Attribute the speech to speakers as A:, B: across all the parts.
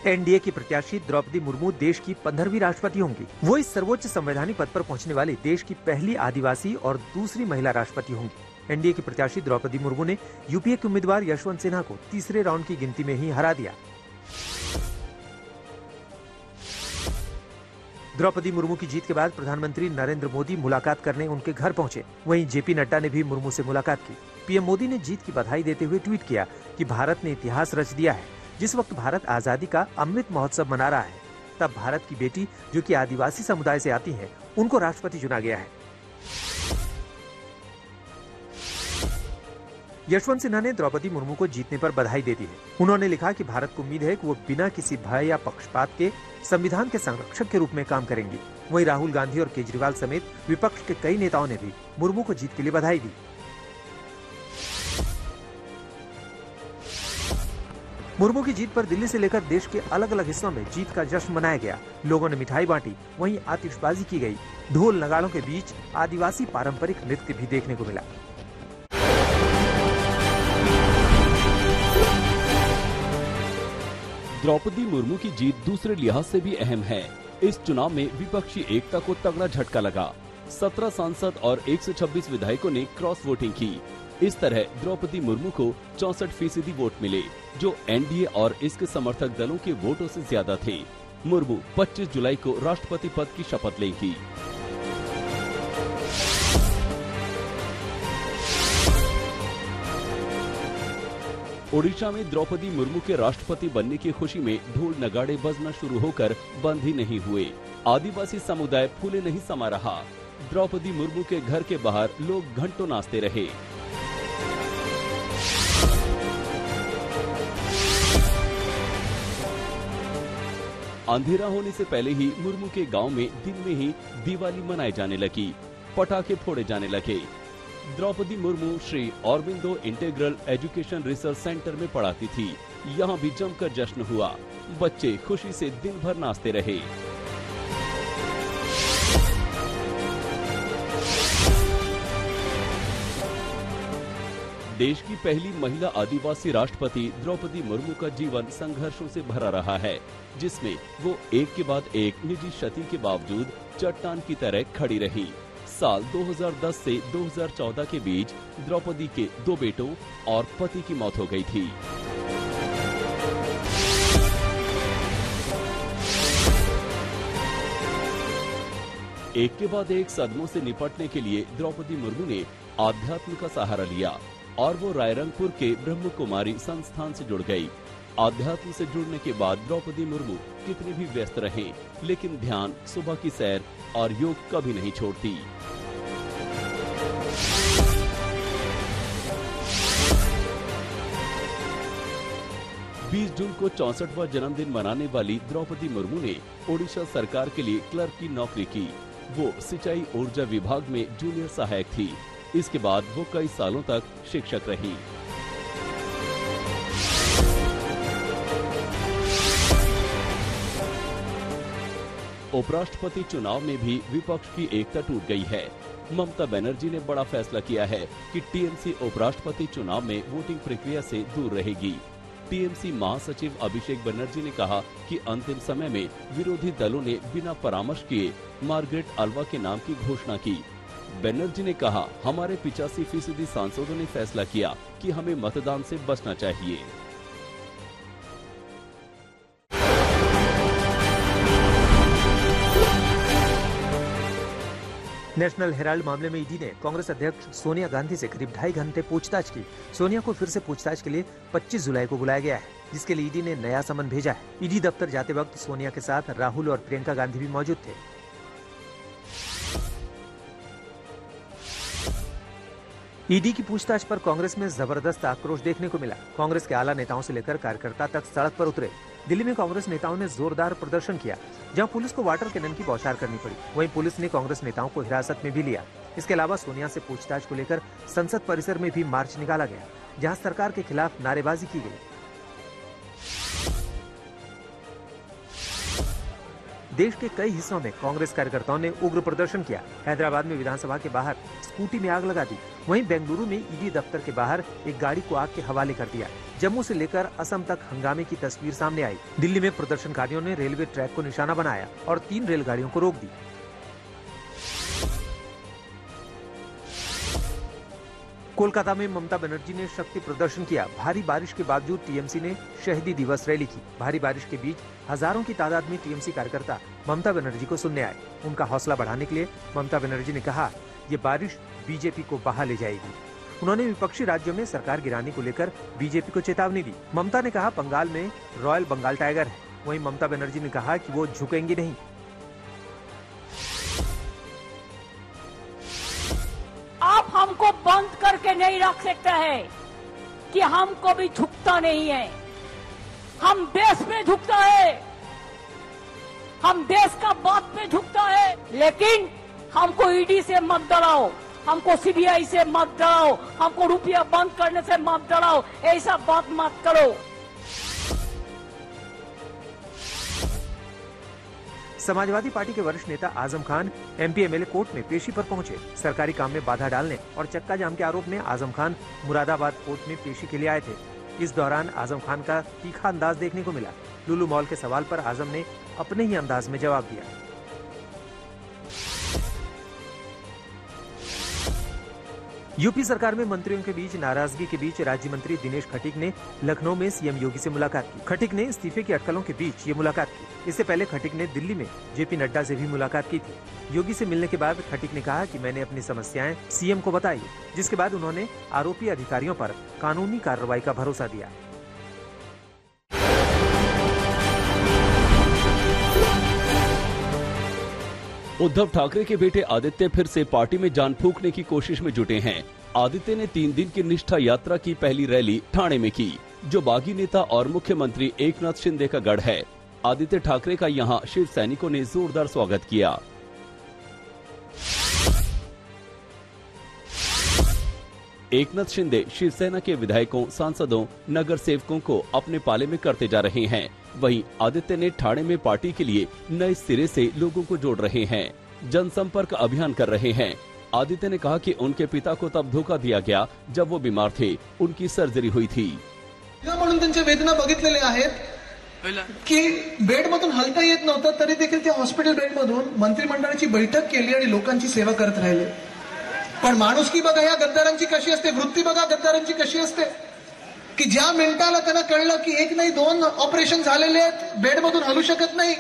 A: NDA की प्रत्याशी द्रौपदी मुर्मू देश की 15वीं राष्ट्रपति होंगी। वो इस सर्वोच्च संवैधानिक पद पर पहुंचने वाली देश की पहली आदिवासी और दूसरी महिला राष्ट्रपति होंगी। एनडीए की प्रत्याशी द्रौपदी मुर्मू ने यूपीए के उम्मीदवार यशवंत सिन्हा को तीसरे राउंड की गिनती में ही हरा दिया। द्रौपदी मुर्मू की जीत के बाद प्रधानमंत्री नरेंद्र मोदी मुलाकात करने उनके घर पहुंचे। वहीं जेपी नड्डा ने भी मुर्मू से मुलाकात की। पीएम मोदी ने जीत की बधाई देते हुए ट्वीट किया कि भारत ने इतिहास रच दिया है। जिस वक्त भारत आजादी का अमृत महोत्सव मना रहा है, तब भारत की बेटी जो कि आदिवासी समुदाय से आती है, उनको राष्ट्रपति चुना गया है। यशवंत सिन्हा ने द्रौपदी मुर्मू को जीतने पर बधाई दे दी है। उन्होंने लिखा कि भारत को उम्मीद है कि वो बिना किसी भय या पक्षपात के संविधान के संरक्षक के रूप में काम करेंगी। वहीं राहुल गांधी और केजरीवाल समेत विपक्ष के कई नेताओं ने भी मुर्मू को जीत के लिए बधाई दी। मुर्मू की जीत पर दिल्ली से लेकर देश के अलग अलग हिस्सों में जीत का जश्न मनाया गया। लोगों ने मिठाई बांटी, वहीं आतिशबाजी की गई। ढोल नगाड़ों के बीच आदिवासी पारंपरिक नृत्य भी देखने को मिला।
B: द्रौपदी मुर्मू की जीत दूसरे लिहाज से भी अहम है। इस चुनाव में विपक्षी एकता को तगड़ा झटका लगा। 17 सांसद और 126 विधायकों ने क्रॉस वोटिंग की। इस तरह द्रौपदी मुर्मू को 64% वोट मिले, जो एनडीए और इसके समर्थक दलों के वोटों से ज्यादा थे। मुर्मू 25 जुलाई को राष्ट्रपति पद की शपथ लेंगी। ओडिशा में द्रौपदी मुर्मू के राष्ट्रपति बनने की खुशी में ढोल नगाड़े बजना शुरू होकर बंद ही नहीं हुए। आदिवासी समुदाय फूले नहीं समा रहा। द्रौपदी मुर्मू के घर के बाहर लोग घंटों नाचते रहे। अंधेरा होने से पहले ही मुर्मू के गांव में दिन में ही दिवाली मनाई जाने लगी, पटाखे फोड़े जाने लगे। Draupadi Murmu Shri Aurobindo integral education research centre में पढ़ाती थी। यहाँ भी जमकर जश्न हुआ। बच्चे खुशी से दिन भर नाचते रहे। देश की पहली महिला आदिवासी राष्ट्रपति द्रौपदी मुर्मू का जीवन संघर्षों से भरा रहा है, जिसमें वो एक के बाद एक निजी क्षति के बावजूद चट्टान की तरह खड़ी रही। साल 2010 से 2014 के बीच द्रौपदी के 2 बेटों और पति की मौत हो गई थी। एक के बाद एक सदमों से निपटने के लिए द्रौपदी मुर्मू ने आध्यात्म का सहारा लिया और वो रायरंगपुर के ब्रह्म कुमारी संस्थान से जुड़ गई। आध्यात्म से जुड़ने के बाद द्रौपदी मुर्मू कितनी भी व्यस्त रहे, लेकिन ध्यान, सुबह की सैर और योग कभी नहीं छोड़ती। बीस जून को 64वां जन्मदिन मनाने वाली द्रौपदी मुर्मू ने ओडिशा सरकार के लिए क्लर्क की नौकरी की। वो सिंचाई ऊर्जा विभाग में जूनियर सहायक थी। इसके बाद वो कई सालों तक शिक्षक रही। उपराष्ट्रपति चुनाव में भी विपक्ष की एकता टूट गई है। ममता बनर्जी ने बड़ा फैसला किया है कि टीएमसी उपराष्ट्रपति चुनाव में वोटिंग प्रक्रिया से दूर रहेगी। टीएमसी महासचिव अभिषेक बनर्जी ने कहा कि अंतिम समय में विरोधी दलों ने बिना परामर्श किए मार्गरेट अल्वा के नाम की घोषणा की। बनर्जी ने कहा, हमारे 85% सांसदों ने फैसला किया कि हमें मतदान से बचना चाहिए।
A: नेशनल हेराल्ड मामले में ईडी ने कांग्रेस अध्यक्ष सोनिया गांधी से करीब 2.5 घंटे पूछताछ की। सोनिया को फिर से पूछताछ के लिए 25 जुलाई को बुलाया गया है, जिसके लिए ईडी ने नया समन भेजा है। ईडी दफ्तर जाते वक्त सोनिया के साथ राहुल और प्रियंका गांधी भी मौजूद थे। ईडी की पूछताछ पर कांग्रेस में जबरदस्त आक्रोश देखने को मिला। कांग्रेस के आला नेताओं से लेकर कार्यकर्ता तक सड़क पर उतरे। दिल्ली में कांग्रेस नेताओं ने जोरदार प्रदर्शन किया, जहां पुलिस को वाटर कैनन की बौछार करनी पड़ी। वहीं पुलिस ने कांग्रेस नेताओं को हिरासत में भी लिया। इसके अलावा सोनिया से पूछताछ को लेकर संसद परिसर में भी मार्च निकाला गया, जहां सरकार के खिलाफ नारेबाजी की गई। देश के कई हिस्सों में कांग्रेस कार्यकर्ताओं ने उग्र प्रदर्शन किया। हैदराबाद में विधानसभा के बाहर स्कूटी में आग लगा दी। वहीं बेंगलुरु में ईडी दफ्तर के बाहर एक गाड़ी को आग के हवाले कर दिया। जम्मू से लेकर असम तक हंगामे की तस्वीर सामने आई। दिल्ली में प्रदर्शनकारियों ने रेलवे ट्रैक को निशाना बनाया और 3 रेलगाड़ियों को रोक दी। कोलकाता में ममता बनर्जी ने शक्ति प्रदर्शन किया। भारी बारिश के बावजूद टीएमसी ने शहीदी दिवस रैली की। भारी बारिश के बीच हजारों की तादाद में टीएमसी कार्यकर्ता ममता बनर्जी को सुनने आए। उनका हौसला बढ़ाने के लिए ममता बनर्जी ने कहा, ये बारिश बीजेपी को बहा ले जाएगी। उन्होंने विपक्षी राज्यों में सरकार गिराने को लेकर बीजेपी को चेतावनी दी। ममता ने कहा, बंगाल में रॉयल बंगाल टाइगर है। वहीं ममता बनर्जी ने कहा कि वो झुकेंगी नहीं।
C: आप हमको बंद करके नहीं रख सकते हैं कि हमको भी झुकता नहीं है। हम देश में झुकता है, हम देश का बात पे झुकता है, लेकिन हमको ईडी से मत डराओ, हमको सीबीआई से मत डराओ, हमको रुपया बंद करने से मत डराओ, ऐसा बात मत करो।
A: समाजवादी पार्टी के वरिष्ठ नेता Azam Khan MP MLA court में पेशी पर पहुंचे। सरकारी काम में बाधा डालने और चक्का जाम के आरोप में आजम खान मुरादाबाद कोर्ट में पेशी के लिए आए थे। इस दौरान आजम खान का तीखा अंदाज देखने को मिला। लुलु मॉल के सवाल पर आजम ने अपने ही अंदाज में जवाब दिया। यूपी सरकार में मंत्रियों के बीच नाराजगी के बीच राज्य मंत्री दिनेश खटीक ने लखनऊ में सीएम योगी से मुलाकात की। खटीक ने इस्तीफे की अटकलों के बीच ये मुलाकात की। इससे पहले खटीक ने दिल्ली में जेपी नड्डा से भी मुलाकात की थी। योगी से मिलने के बाद खटीक ने कहा कि मैंने अपनी समस्याएं सीएम को बताई, जिसके बाद उन्होंने आरोपी अधिकारियों पर कानूनी कार्रवाई का भरोसा दिया।
B: उद्धव ठाकरे के बेटे आदित्य फिर से पार्टी में जान फूंकने की कोशिश में जुटे हैं। आदित्य ने 3 दिन की निष्ठा यात्रा की पहली रैली ठाणे में की, जो बागी नेता और मुख्यमंत्री एकनाथ शिंदे का गढ़ है। आदित्य ठाकरे का यहां शिव सैनिकों ने जोरदार स्वागत किया। एकनाथ शिंदे शिवसेना के विधायकों, सांसदों, नगर सेवकों को अपने पाले में करते जा रहे हैं। वहीं आदित्य ने ठाणे में पार्टी के लिए नए सिरे से लोगों को जोड़ रहे हैं, जनसंपर्क अभियान कर रहे हैं। आदित्य ने कहा कि उनके पिता को तब धोखा दिया गया जब वो बीमार थे, उनकी सर्जरी हुई थी।
D: म्हणून त्यांच्या वेदना बघितलेल्या आहेत की बेडमधून हलता येत नव्हतं, तरी देखील ते हॉस्पिटल बेडमधून मंत्रिमंडळाची बैठक केली आणि लोकांची सेवा करत राहिले। पण माणुसकी बघा या गद्दारांची कशी असते, वृत्ती बघा गद्दारांची कशी असते की ज्या मिनिटाला त्यांना कळलं की 1 नाही 2 ऑपरेशन झालेले आहेत, बेडमधून हलू शकत नाही,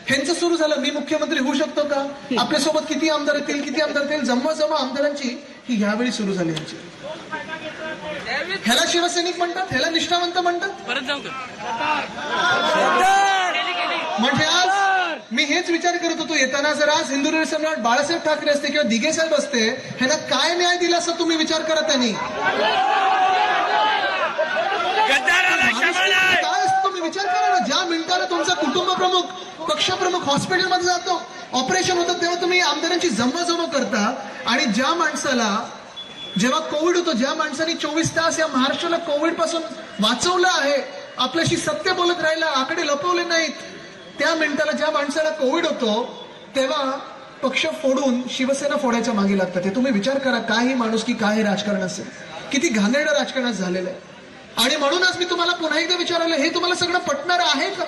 D: ह्यांचं सुरू झालं मी मुख्यमंत्री होऊ शकतो का, आपल्यासोबत किती आमदार येतील, जमवाजमा आमदारांची ही यावेळी सुरू झाली यांची। ह्याला शिवसैनिक म्हणतात, ह्याला निष्ठावंत म्हणतात। म्हणजे आज मी हेच विचार करत होतो येताना, जर आज हिंदुराव सम्राट बाळासाहेब ठाकरे असते किंवा दिघे साहेब असते, ह्यांना काय न्याय दिला असं तुम्ही विचार करा। त्यांनी तुम्ही विचार करा ना, ज्या मिनिटाला तुमचा कुटुंब प्रमुख, पक्ष प्रमुख हॉस्पिटलमध्ये जातो, ऑपरेशन होतं, तेव्हा तुम्ही आमदारांची जमवाजमा करता। आणि ज्या माणसाला जेव्हा कोविड होतो, ज्या माणसाने 24 तास या महाराष्ट्राला कोविड पासून वाचवलं आहे, आपल्याशी सत्य बोलत राहिला, आकडे लपवले नाहीत, त्या मिनिटाला ज्या माणसाला कोविड होतो तेव्हा पक्ष फोडून शिवसेना फोडायच्या मागे लागतात। ते तुम्ही विचार करा, काय ही माणुसकी, काय हे राजकारण असेल, किती घाणेरडं राजकारण झालेलं आहे। आणि म्हणूनच मी तुम्हाला पुन्हा एकदा विचारलं, हे तुम्हाला सगळं पटणार आहे का?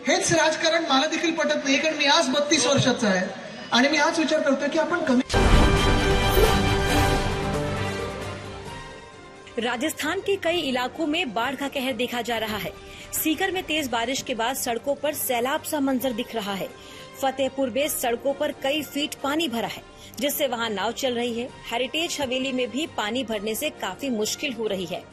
D: हेच राजकारण मला देखील पटत नाही, कारण मी आज 32 वर्षाचा आहे आणि मी आज विचार करतोय की आपण कमी।
E: राजस्थान के कई इलाकों में बाढ़ का कहर देखा जा रहा है। सीकर में तेज बारिश के बाद सड़कों पर सैलाब सा मंजर दिख रहा है। फतेहपुर में सड़कों पर कई फीट पानी भरा है, जिससे वहां नाव चल रही है। हेरिटेज हवेली में भी पानी भरने से काफी मुश्किल हो रही है,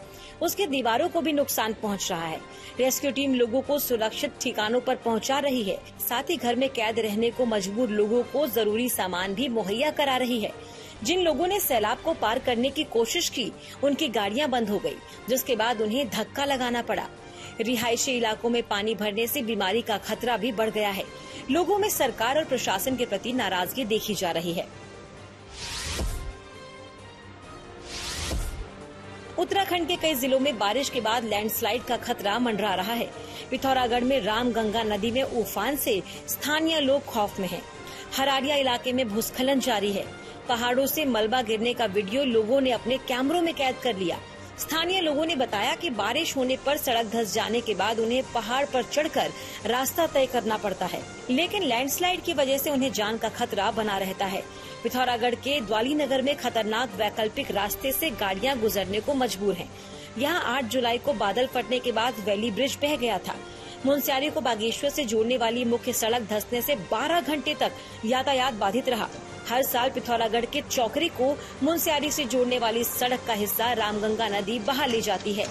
E: उसके दीवारों को भी नुकसान पहुंच रहा है। रेस्क्यू टीम लोगों को सुरक्षित ठिकानों पर पहुंचा रही है, साथ ही घर में कैद रहने को मजबूर लोगों को जरूरी सामान भी मुहैया करा रही है। जिन लोगों ने सैलाब को पार करने की कोशिश की, उनकी गाड़ियां बंद हो गई, जिसके बाद उन्हें धक्का लगाना पड़ा। रिहायशी इलाकों में पानी भरने से बीमारी का खतरा भी बढ़ गया है। लोगों में सरकार और प्रशासन के प्रति नाराजगी देखी जा रही है। उत्तराखंड के कई जिलों में बारिश के बाद लैंडस्लाइड का खतरा मंडरा रहा है। पिथौरागढ़ में रामगंगा नदी में उफान से स्थानीय लोग खौफ में हैं। हरारिया इलाके में भूस्खलन जारी है। पहाड़ों से मलबा गिरने का वीडियो लोगों ने अपने कैमरों में कैद कर लिया। स्थानीय लोगों ने बताया कि बारिश होने पर सड़क धंस जाने के बाद उन्हें पहाड़ पर चढ़कर रास्ता तय करना पड़ता है, लेकिन लैंडस्लाइड की वजह से उन्हें जान का खतरा बना रहता है। पिथौरागढ़ के द्वालीनगर में खतरनाक वैकल्पिक रास्ते से गाड़ियां गुजरने को मजबूर हैं। यहां 8 जुलाई को बादल फटने के बाद वैली ब्रिज बह गया था। मुनस्यारी को बागेश्वर से जोड़ने वाली मुख्य सड़क धंसने से 12 घंटे तक यातायात बाधित रहा। हर साल पिथौरागढ़ के चौकरी को मुनस्यारी से जोड़ने वाली सड़क का हिस्सा रामगंगा नदी बहा ले जाती है।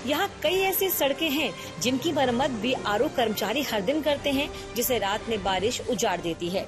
E: यहाँ कई ऐसी सड़कें हैं जिनकी मरम्मत BRO कर्मचारी हर दिन करते हैं, जिसे रात में बारिश उजाड़ देती है।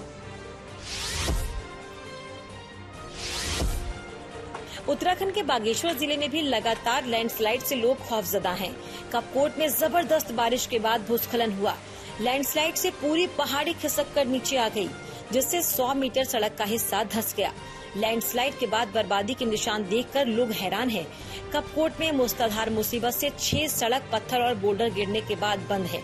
E: उत्तराखंड के बागेश्वर जिले में भी लगातार लैंडस्लाइड से लोग खौफजदा हैं। कपकोट में जबरदस्त बारिश के बाद भूस्खलन हुआ। लैंडस्लाइड से पूरी पहाड़ी खिसक कर नीचे आ गई, जिससे 100 मीटर सड़क का हिस्सा धंस गया। लैंडस्लाइड के बाद बर्बादी के निशान देखकर लोग हैरान हैं। कपकोट में मूसलाधार मुसीबत से 6 सड़क पत्थर और बोल्डर गिरने के बाद बंद है।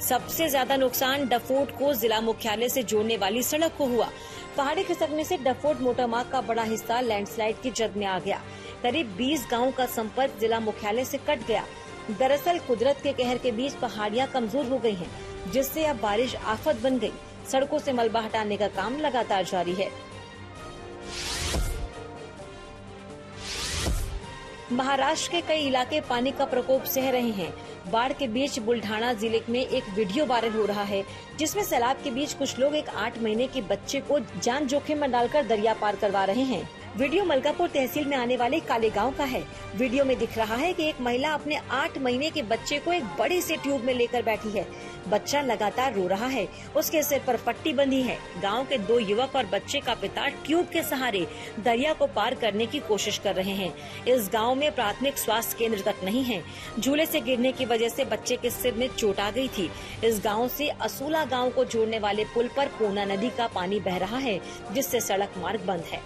E: सबसे ज्यादा नुकसान डफोट को जिला मुख्यालय से जोड़ने वाली सड़क को हुआ। पहाड़ी खिसकने से डफोट मोटरमार्ग का बड़ा हिस्सा लैंडस्लाइड की जद में आ गया। करीब 20 गाँव का संपर्क जिला मुख्यालय से कट गया। दरअसल कुदरत के कहर के बीच पहाड़ियां कमजोर हो गई हैं, जिससे अब बारिश आफत बन गई। सड़कों से मलबा हटाने का काम लगातार जारी है। महाराष्ट्र के कई इलाके पानी का प्रकोप सह रहे हैं। बाढ़ के बीच बुल्ढाना जिले में एक वीडियो वायरल हो रहा है, जिसमें सैलाब के बीच कुछ लोग एक 8 महीने के बच्चे को जान जोखिम में डालकर दरिया पार करवा रहे हैं। वीडियो मलकापुर तहसील में आने वाले काले गांव का है। वीडियो में दिख रहा है कि एक महिला अपने 8 महीने के बच्चे को एक बड़ी से ट्यूब में लेकर बैठी है। बच्चा लगातार रो रहा है, उसके सिर पर पट्टी बंधी है। गांव के 2 युवक और बच्चे का पिता ट्यूब के सहारे दरिया को पार करने की कोशिश कर रहे हैं। इस गांव में प्राथमिक स्वास्थ्य केंद्र तक नहीं है। झूले से गिरने की वजह से बच्चे के सिर में चोट आ गई थी। इस गांव से असुला गांव को जोड़ने वाले पुल पर पूर्णा नदी का पानी बह रहा है, जिससे सड़क मार्ग बंद है।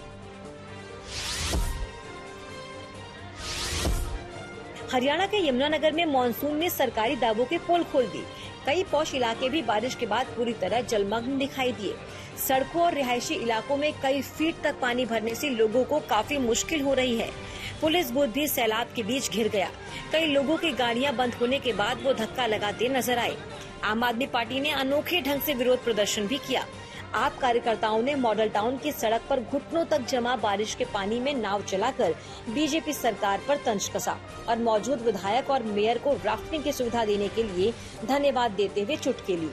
E: हरियाणा के यमुनानगर में मानसून ने सरकारी दावों के पोल खोल दी। कई पौष इलाके भी बारिश के बाद पूरी तरह जलमग्न दिखाई दिए। सड़कों और रिहायशी इलाकों में कई फीट तक पानी भरने से लोगों को काफी मुश्किल हो रही है। पुलिस बूथ भी सैलाब के बीच घिर गया। कई लोगों की गाड़ियां बंद होने के बाद वो धक्का लगाते नजर आए। आम आदमी पार्टी ने अनोखे ढंग से विरोध प्रदर्शन भी किया। आप कार्यकर्ताओं ने मॉडल टाउन की सड़क पर घुटनों तक जमा बारिश के पानी में नाव चलाकर बीजेपी सरकार पर तंज कसा और मौजूद विधायक और मेयर को राफ्टिंग की सुविधा देने के लिए धन्यवाद देते हुए चुटकी ली।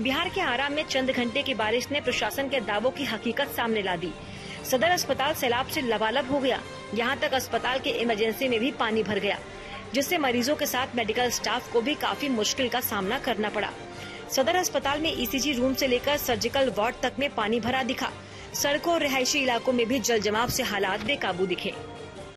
E: बिहार के आरा में चंद घंटे की बारिश ने प्रशासन के दावों की हकीकत सामने ला दी। सदर अस्पताल सैलाब से लबालब हो गया। यहाँ तक अस्पताल के इमरजेंसी में भी पानी भर गया, जिससे मरीजों के साथ मेडिकल स्टाफ को भी काफी मुश्किल का सामना करना पड़ा। सदर अस्पताल में ECG रूम से लेकर सर्जिकल वार्ड तक में पानी भरा दिखा। सड़कों और रिहायशी इलाकों में भी जल जमाव से हालात बेकाबू दिखे।